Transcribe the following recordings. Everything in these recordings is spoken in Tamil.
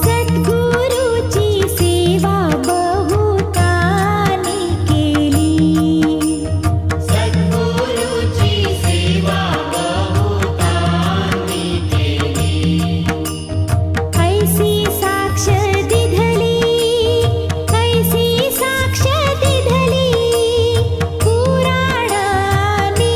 सद्गुरूची सेवा बहुतांनी केली. सद्गुरूची सेवा बहुतांनी केली. ऐसी साक्ष दिधली, ऐसी साक्ष दिधली पुराणानी.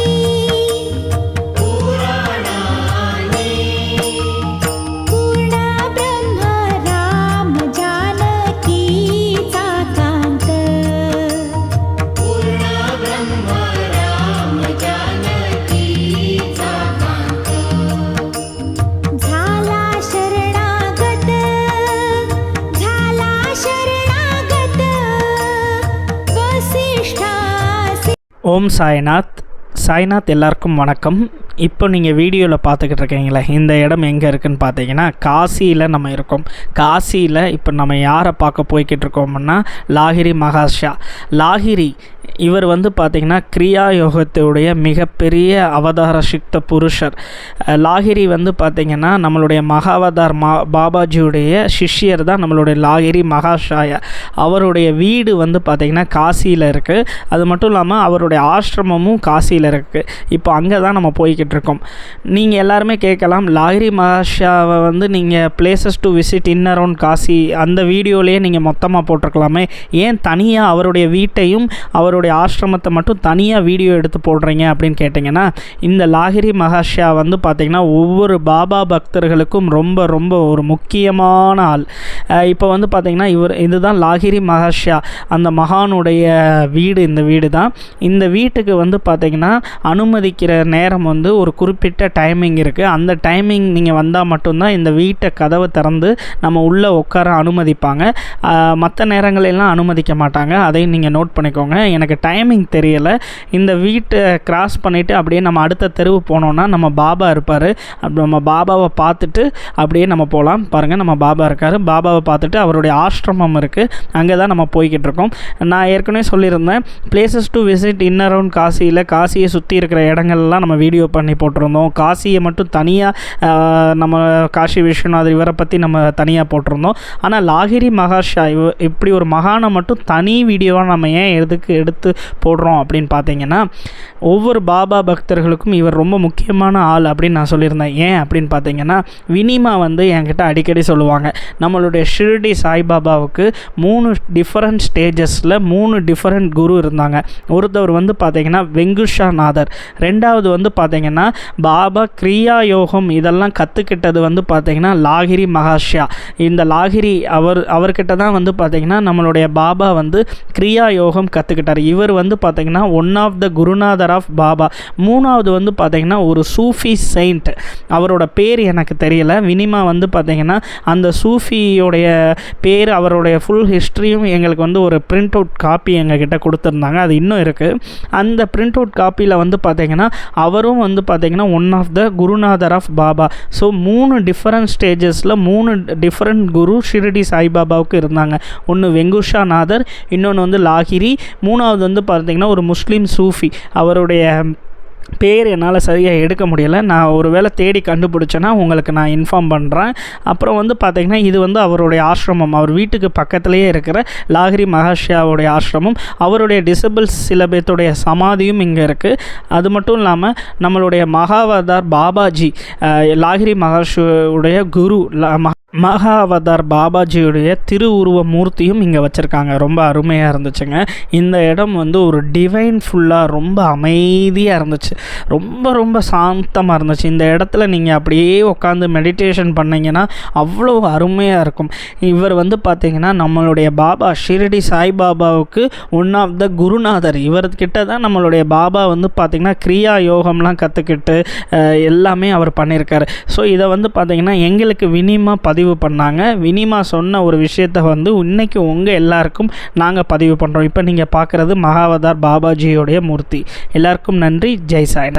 पूर्ण ब्रह्म राम जानकीचा कांत. पूर्ण ब्रह्म राम जानकीचा कांत. झाला शरणागत, झाला शरणागत वसिष्ठासी. ஓம் சாய்நாத் எல்லாருக்கும் வணக்கம். இப்போ நீங்கள் வீடியோவில் பார்த்துக்கிட்டு இருக்கீங்களே, இந்த இடம் எங்கே இருக்குதுன்னு பார்த்தீங்கன்னா காசியில் நம்ம இருக்கோம். காசியில் இப்போ நம்ம யாரை பார்க்க போய்கிட்டு இருக்கோம்னா லாகிரி மகாஷா. லாகிரி இவர் வந்து பார்த்திங்கன்னா கிரியா யோகத்துடைய மிகப்பெரிய அவதார சித்த புருஷர். லாகிரி வந்து பார்த்திங்கன்னா நம்மளுடைய மகாவதார் பாபாஜியுடைய சிஷ்யர் தான் நம்மளுடைய லாகிரி மகாஷாயா. அவருடைய வீடு வந்து பார்த்திங்கன்னா காசியில் இருக்குது. அது மட்டும் இல்லாமல் அவருடைய ஆசிரமமும் காசியில் இருக்குது. இப்போ அங்கே தான் நம்ம போய்கிட்டு இருக்கோம். நீங்கள் எல்லாருமே கேட்கலாம், லாகிரி மகாஷாவை வந்து நீங்கள் places to visit in around Kashi அந்த வீடியோலேயே நீங்கள் மொத்தமாக போட்டிருக்கலாமே, ஏன் தனியாக அவருடைய வீட்டையும் அவருடைய ஆசிரமத்தை மட்டும் தனியாக வீடியோ எடுத்து போடுறீங்க அப்படின்னு கேட்டிங்கன்னா, இந்த லாகிரி மகாஷா வந்து பார்த்திங்கன்னா ஒவ்வொரு பாபா பக்தர்களுக்கும் ரொம்ப ரொம்ப ஒரு முக்கியமான ஆள். இப்போ வந்து பார்த்திங்கன்னா இதுதான் லாகிரி மகாஷா, அந்த மகானுடைய வீடு. இந்த வீடு தான். இந்த வீட்டுக்கு வந்து பார்த்திங்கன்னா அனுமதிக்கிற நேரம் வந்து ஒரு குறிப்பிட்ட டைமிங் இருக்குது. அந்த டைமிங் நீங்கள் வந்தால் மட்டும்தான் இந்த வீட்டை கதவை திறந்து நம்ம உள்ளே உட்கார அனுமதிப்பாங்க. மற்ற நேரங்களெல்லாம் அனுமதிக்க மாட்டாங்க. அதையும் நீங்கள் நோட் பண்ணிக்கோங்க. எனக்கு டைமிங் தெரியலை. இந்த வீட்டை கிராஸ் பண்ணிவிட்டு அப்படியே நம்ம அடுத்த தெருவு போனோன்னா நம்ம பாபா இருப்பார். அப்படி நம்ம பாபாவை பார்த்துட்டு அப்படியே நம்ம போகலாம். பாருங்கள், நம்ம பாபா இருக்கார். பாபாவை பார்த்துட்டு அவருடைய ஆசிரமம் இருக்குது, அங்கே தான் நம்ம போய்கிட்டு இருக்கோம். நான் ஏற்கனவே சொல்லியிருந்தேன், places to visit in around காசியில் காசியை சுற்றி இருக்கிற இடங்கள்லாம் நம்ம வீடியோ பண்ணி போட்டிருந்தோம். காசியை மட்டும் தனியாக நம்ம காசி விஸ்வநாதர் இவரை பற்றி நம்ம தனியாக போட்டிருந்தோம். ஆனால் லாகிரி மகாஷா இப்படி ஒரு மகானை மட்டும் தனி வீடியோவாக நம்ம ஏன் எடுத்து போடுறோம் அப்படின்னு பார்த்தீங்கன்னா, ஒவ்வொரு பாபா பக்தர்களுக்கும் இவர் ரொம்ப முக்கியமான ஆள் அப்படின்னு நான் சொல்லியிருந்தேன். ஏன் அப்படின்னு பார்த்தீங்கன்னா, வினிமா வந்து என்கிட்ட அடிக்கடி சொல்லுவாங்க, நம்மளுடைய ஷிரடி சாய்பாபாவுக்கு 3 டிஃப்ரெண்ட் ஸ்டேஜஸில் 3 டிஃப்ரெண்ட் குரு இருந்தாங்க. ஒருத்தவர் வந்து பார்த்திங்கன்னா வெங்குஷாநாதர், ரெண்டாவது வந்து பார்த்திங்கன்னா பாபா கிரியா யோகம் இதெல்லாம் கற்றுக்கிட்டது வந்து பார்த்திங்கன்னா லாகிரி மகாஷா. இந்த லாகிரி அவர்கிட்ட தான் வந்து பார்த்திங்கன்னா நம்மளுடைய பாபா வந்து கிரியா யோகம் கற்றுக்கிட்டார். இவர் வந்து பார்த்திங்கன்னா ஒன் ஆஃப் த குருநாதர் ஆஃப் பாபா. மூணாவது வந்து பார்த்திங்கன்னா ஒரு சூஃபி செயின்ட், அவரோட பேர் எனக்கு தெரியல. வினிமா வந்து பார்த்திங்கன்னா அந்த சூஃபியோடைய பேர், அவருடைய ஃபுல் ஹிஸ்ட்ரியும் எங்களுக்கு வந்து ஒரு பிரிண்ட் அவுட் காப்பி எங்ககிட்ட கொடுத்துருந்தாங்க. அது இன்னும் இருக்குது. அந்த பிரிண்ட் அவுட் காப்பியில் வந்து பார்த்திங்கன்னா அவரும் வந்து பார்த்திங்கன்னா ஒன் ஆஃப் த குருநாதர் ஆஃப் பாபா. ஸோ 3 டிஃப்ரெண்ட் ஸ்டேஜஸில் 3 டிஃப்ரெண்ட் குரு ஷிரடி சாய்பாபாவுக்கு இருந்தாங்க. ஒன்று வெங்குஷாநாதர், இன்னொன்று வந்து லாகிரி, மூணாவது வந்து பார்த்திங்கன்னா ஒரு முஸ்லீம் சூஃபி. அவருடைய பேர் என்னால் சரியாக எடுக்க முடியலை. நான் ஒரு வேளை தேடி கண்டுபிடிச்சேன்னா உங்களுக்கு நான் இன்ஃபார்ம் பண்ணுறேன். அப்புறம் வந்து பார்த்திங்கன்னா இது வந்து அவருடைய ஆசிரமம், அவர் வீட்டுக்கு பக்கத்துலேயே இருக்கிற லாகிரி மகாஷாவுடைய ஆசிரமம். அவருடைய டிசபிள்ஸ் சில பேர்த்துடைய சமாதியும் இங்கே இருக்குது. அது மட்டும் இல்லாமல் நம்மளுடைய மகாவதார் பாபாஜி, லாகிரி மகாஷுடைய குரு மகாவதார் பாபாஜியுடைய திருவுருவ மூர்த்தியும் இங்கே வச்சுருக்காங்க. ரொம்ப அருமையாக இருந்துச்சுங்க. இந்த இடம் வந்து ஒரு டிவைன் ஃபுல்லாக ரொம்ப அமைதியாக இருந்துச்சு. ரொம்ப ரொம்ப சாந்தமாக இருந்துச்சு. இந்த இடத்துல நீங்கள் அப்படியே உட்காந்து மெடிடேஷன் பண்ணிங்கன்னா அவ்வளோ அருமையாக இருக்கும். இவர் வந்து பார்த்திங்கன்னா நம்மளுடைய பாபா ஷிரடி சாய்பாபாவுக்கு ஒன் ஆஃப் த குருநாதர். இவர்கிட்ட தான் நம்மளுடைய பாபா வந்து பார்த்திங்கன்னா கிரியா யோகம்லாம் கற்றுக்கிட்டு எல்லாமே அவர் பண்ணியிருக்காரு. ஸோ இதை வந்து பார்த்திங்கன்னா எங்களுக்கு வினிமா பதிவு பண்ணாங்க. வினிமா சொன்ன ஒரு விஷயத்தை வந்து இன்னைக்கு உங்கள் எல்லாருக்கும் நாங்கள் பதிவு பண்ணுறோம். இப்போ நீங்கள் பார்க்குறது மகாவதார் பாபாஜியோடைய மூர்த்தி. எல்லாருக்கும் நன்றி. ஜெய் சாய்.